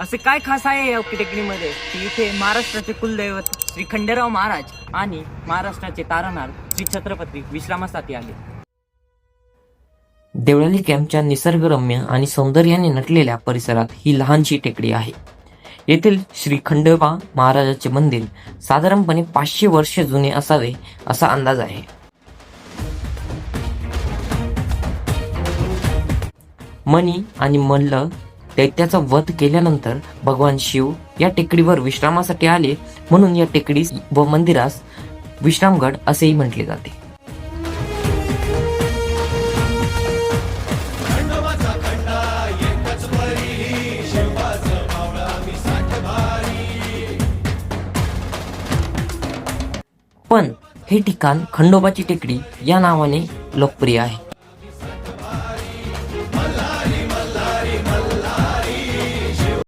असे काय खास आहे या टेकडीमध्ये की इथे महाराष्ट्राचे कुलदैवत श्री खंडेराव महाराज आणि महाराष्ट्राचे तारणहार श्री छत्रपती विश्रामासाठी आले. देवळाली कॅम्पच्या निसर्गरम्य आणि सौंदर्याने नटलेल्या परिसरात ही लहानशी टेकडी आहे. येथील श्री खंडोबा महाराजाचे मंदिर साधारणपणे 500 वर्ष जुने असावे असा अंदाज आहे. मणी आणि मल्ल दैत्याचा वध केल्यानंतर भगवान शिव या टेकडीवर विश्रामासाठी आले, म्हणून या टेकडीस व मंदिरास विश्रामगड असेही म्हटले जाते. पण हे ठिकाण खंडोबाची टेकडी या नावाने लोकप्रिय आहे.